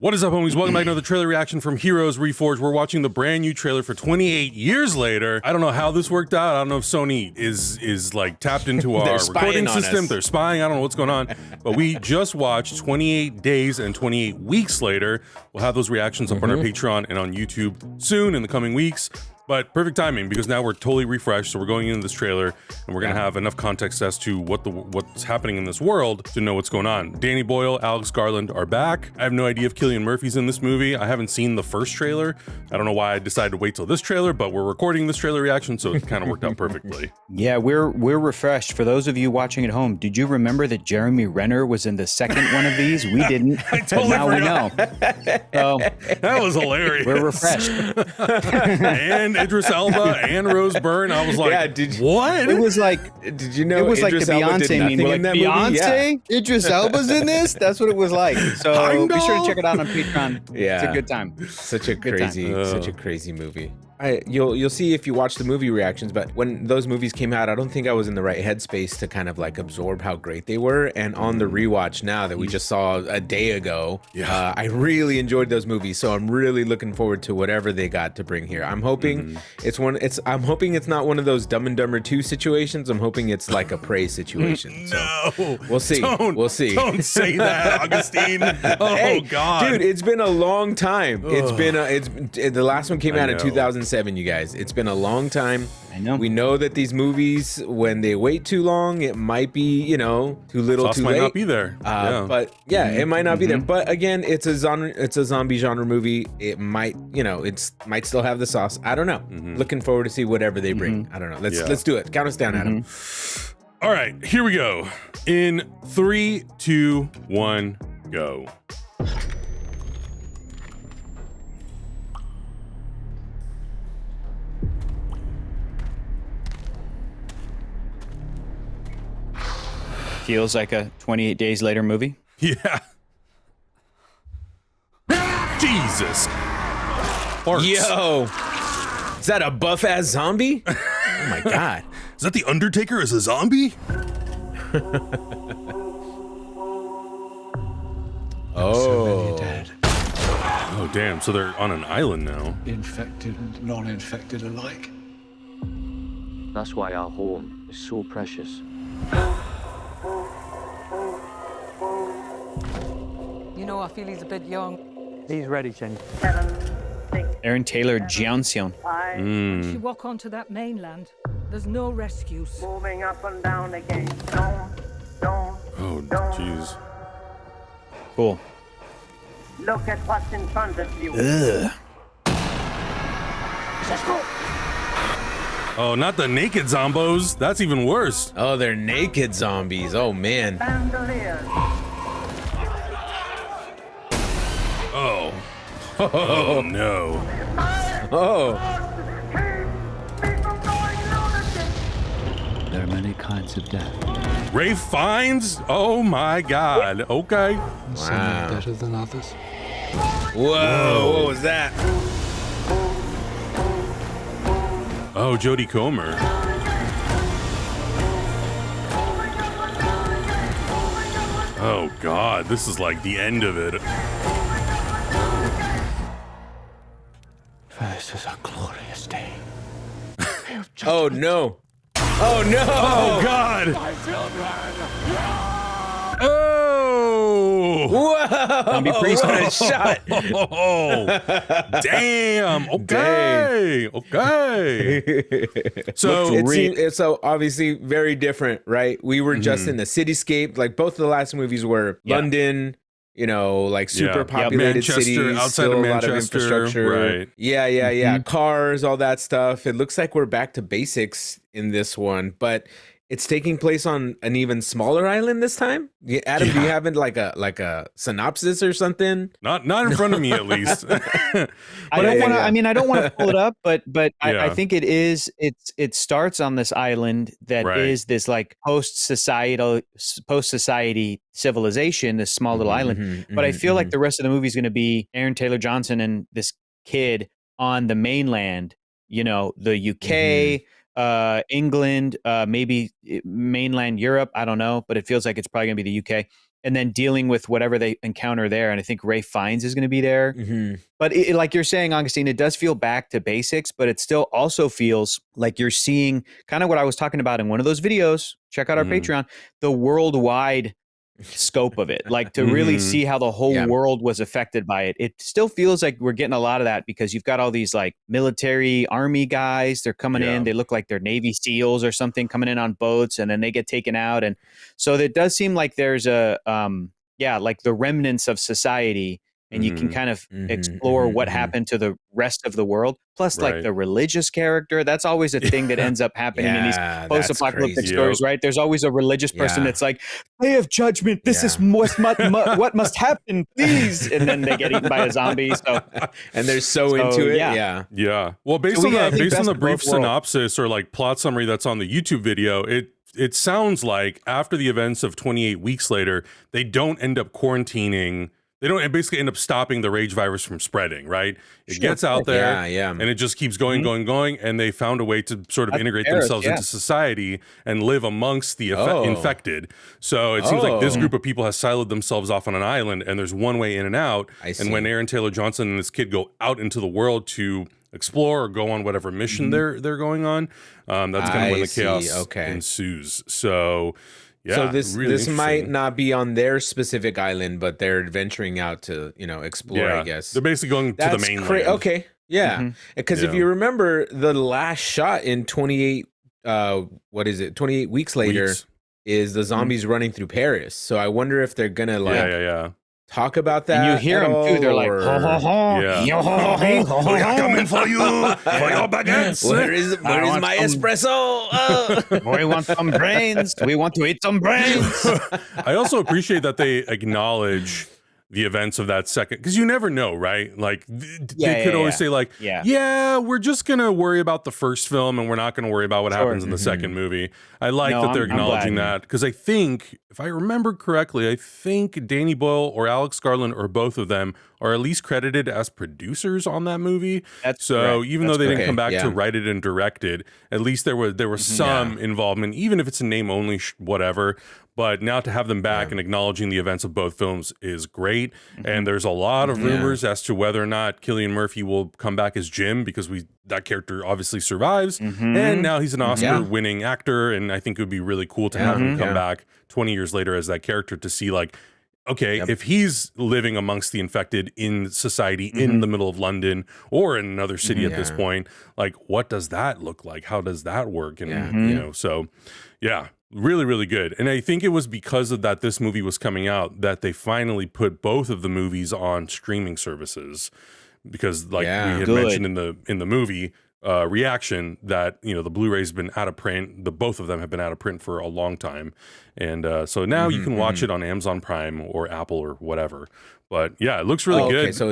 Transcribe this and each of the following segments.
What is up, homies? Welcome back to another trailer reaction from Heroes Reforged. We're watching the brand new trailer for 28 years later. I don't know how this worked out. I don't know if Sony is like tapped into our recording system. They're spying. I don't know what's going on. But we just watched 28 days and 28 weeks later. We'll have those reactions up on our Patreon and on YouTube soon in the coming weeks. But perfect timing because now we're totally refreshed. So we're going into this trailer and we're gonna have enough context as to what's happening in this world to know what's going on. Danny Boyle, Alex Garland are back. I have no idea if Cillian Murphy's in this movie. I haven't seen the first trailer. I don't know why I decided to wait till this trailer, but we're recording this trailer reaction, so it kind of worked out perfectly. Yeah, we're refreshed. For those of you watching at home, did you remember that Jeremy Renner was in the second one of these? We didn't. I totally now forgot. We know. So that was hilarious. we're refreshed. And Idris Elba and Rose Byrne. I was like, what? It was like, did you know it was Idris like the Elba did Beyonce meme. nothing We're in like, that movie? Beyonce? Yeah. Idris Elba's in this? That's what it was like. So be sure to check it out on Patreon. Yeah. It's a good time. Such a crazy movie. You'll see if you watch the movie reactions, but when those movies came out, I don't think I was in the right headspace to kind of like absorb how great they were. And on the rewatch now that we just saw a day ago, I really enjoyed those movies. So I'm really looking forward to whatever they got to bring here. I'm hoping I'm hoping it's not one of those Dumb and Dumber 2 situations. I'm hoping it's like a Prey situation. No, we'll see. We'll see. Don't say that, Augustine. Oh, hey, God, dude, it's been a long time. The last one came out in 2007. You guys, it's been a long time. I know. We know that these movies, when they wait too long, it might be, you know, too little, Sauce too might late. not be there. But yeah, it might not be there. But again, it's a zombie genre movie. It might, you know, might still have the sauce. I don't know. Looking forward to see whatever they bring. I don't know. Let's do it. Count us down, Adam. All right, here we go. In 3, 2, 1, go. Feels like a 28 Days Later movie. Yeah. Jesus. Farts. Yo, is that a buff ass zombie? Oh my God. Is that the Undertaker as a zombie? Oh. Dead. Oh, damn. So they're on an island now. Infected and non-infected alike. That's why our home is so precious. You know, I feel he's a bit young. He's ready, Jenny. Aaron Taylor Johnson. Once you walk onto that mainland, there's no rescues. Moving up and down again. Oh, jeez. Cool. Look at what's in front of you. Ugh. Oh, not the naked zombos. That's even worse. Oh, they're naked zombies. Oh man. Bandoliers. Oh. Oh, no. Oh. There are many kinds of death. Rafe Fiennes? Oh, my God. Okay. Some are better than others. Whoa. What was that? Oh, Jodie Comer. Oh, God. This is like the end of it. This is a glorious day. Oh no. Oh no. Oh, God. Oh. Whoa. Zombie priest. What a shot. Oh, damn. Okay. Okay. So It's so obviously very different, right? We were just in the cityscape. Like both of the last movies were London, you know, like super populated Manchester, cities, outside still of a lot of Manchester, infrastructure. right. Yeah. Cars, all that stuff. It looks like we're back to basics in this one, but it's taking place on an even smaller island this time. Adam, do you have like a synopsis or something? not in front of me, at least. I don't want to. I mean, I don't want to pull it up, but I think it is. It starts on this island that is this like post society civilization, this small little island. But I feel like the rest of the movie is going to be Aaron Taylor Johnson and this kid on the mainland. You know, the UK. England, maybe mainland Europe. I don't know, but it feels like it's probably gonna be the UK. and then dealing with whatever they encounter there. And I think Ray Fiennes is going to be there. But like you're saying, Augustine, it does feel back to basics, but it still also feels like you're seeing kind of what I was talking about in one of those videos. Check out our Patreon, the worldwide scope of it, like to really see how the whole world was affected by it. It still feels like we're getting a lot of that because you've got all these like military army guys. They're coming in. They look like they're Navy SEALs or something coming in on boats, and then they get taken out. And so it does seem like there's a like the remnants of society. And you can kind of explore what happened to the rest of the world. Plus, like the religious character, that's always a thing that ends up happening in these post-apocalyptic stories, right? There's always a religious person that's like, day of judgment, this is what must happen, please. And then they get eaten by a zombie. So, and they're so into it. Yeah. Well, based on the brief synopsis or like plot summary that's on the YouTube video, it sounds like after the events of 28 weeks later, they don't end up quarantining. They don't basically end up stopping the rage virus from spreading, right? It gets out there, and it just keeps going, and they found a way to sort of integrate themselves into society and live amongst the infected. So it seems like this group of people has siloed themselves off on an island, and there's one way in and out. And when Aaron Taylor Johnson and this kid go out into the world to explore or go on whatever mission they're going on, that's kind of when the chaos ensues. So... yeah, so this might not be on their specific island, but they're venturing out to, explore, I guess. They're basically going to the mainland. Okay. Yeah. Because if you remember the last shot in 28 weeks later is the zombies running through Paris. So I wonder if they're going to talk about that. And you hear them too. They're like, ho, ho, ho. We are coming for you, for your baguettes. Where is my espresso? We want some brains. We want to eat some brains. I also appreciate that they acknowledge the events of that second, because you never know, right? Like they could always say like, we're just going to worry about the first film and we're not going to worry about what happens in the second movie. I like that they're acknowledging that, because I think, if I remember correctly, I think Danny Boyle or Alex Garland or both of them are at least credited as producers on that movie. Even though they didn't come back to write it and direct it, at least there was some involvement, even if it's a name only, whatever. But now to have them back and acknowledging the events of both films is great. And there's a lot of rumors as to whether or not Cillian Murphy will come back as Jim, because that character obviously survives. And now he's an Oscar-winning actor, and I think it would be really cool to have him come back 20 years later as that character, to see like, okay, if he's living amongst the infected in society in the middle of London or in another city at this point, like what does that look like? How does that work? And really, really good. And I think it was because of that this movie was coming out that they finally put both of the movies on streaming services, because like we had mentioned in the movie reaction that the Blu-ray's been out of print. Both of them have been out of print for a long time, and so now you can watch it on Amazon Prime or Apple or whatever. But yeah, it looks really good. Okay, so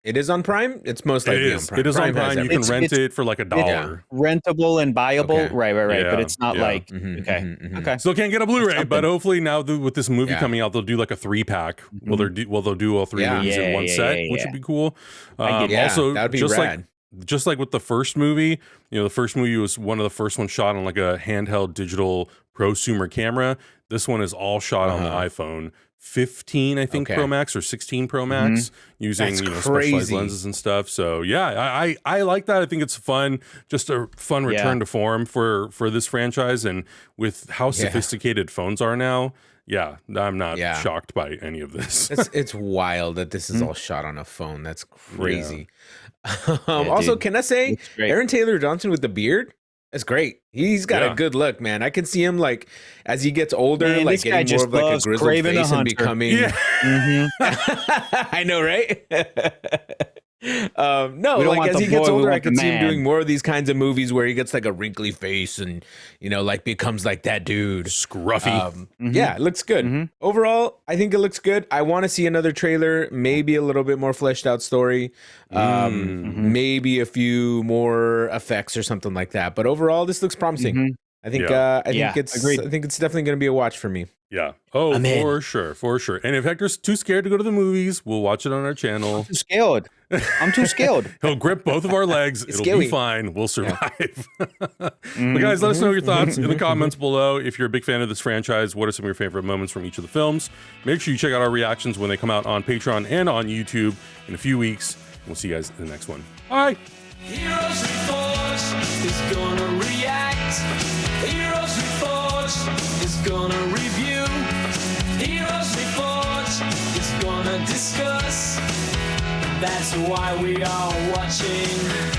it is on Prime. It's most likely on Prime. It is on Prime. You can rent it for like $1. Rentable and buyable. Okay. Right. But it's not like okay. Still can't get a Blu-ray, but hopefully now with this movie coming out, they'll do like a 3-pack. They'll do all three movies in one set, which would be cool. Also, that'd be rad. Just like with the first movie, the first movie was one of the first ones shot on like a handheld digital prosumer camera. This one is all shot on the iPhone 15, I think, Pro Max or 16 Pro Max, using specialized lenses and stuff. So yeah, I like that. I think it's fun, just a fun return to form for this franchise, and with how sophisticated phones are now. Yeah, I'm not shocked by any of this. It's wild that this is all shot on a phone. That's crazy. Also, can I say, Aaron Taylor Johnson with the beard? That's great. He's got a good look, man. I can see him like as he gets older, like getting more of like a grizzled face and becoming. I know, right? Like as he gets older, I can see him doing more of these kinds of movies where he gets like a wrinkly face and like becomes like that dude, scruffy. Yeah, it looks good. Overall, I think it looks good. I want to see another trailer, maybe a little bit more fleshed out story, maybe a few more effects or something like that. But overall, this looks promising. I think Yeah. I think agreed. it's definitely going to be a watch for me. Yeah. Oh, I'm in. for sure. And if Hector's too scared to go to the movies, we'll watch it on our channel. Too scared. I'm too scared. He'll grip both of our legs. It'll scary. be fine. We'll survive. But guys, let us know your thoughts in the comments below. If you're a big fan of this franchise, what are some of your favorite moments from each of the films? Make sure you check out our reactions when they come out on Patreon and on YouTube in a few weeks. We'll see you guys in the next one. Bye. Heroes Reforged is gonna react. Heroes Reforged is gonna review. Heroes Reforged is gonna discuss. That's why we are watching.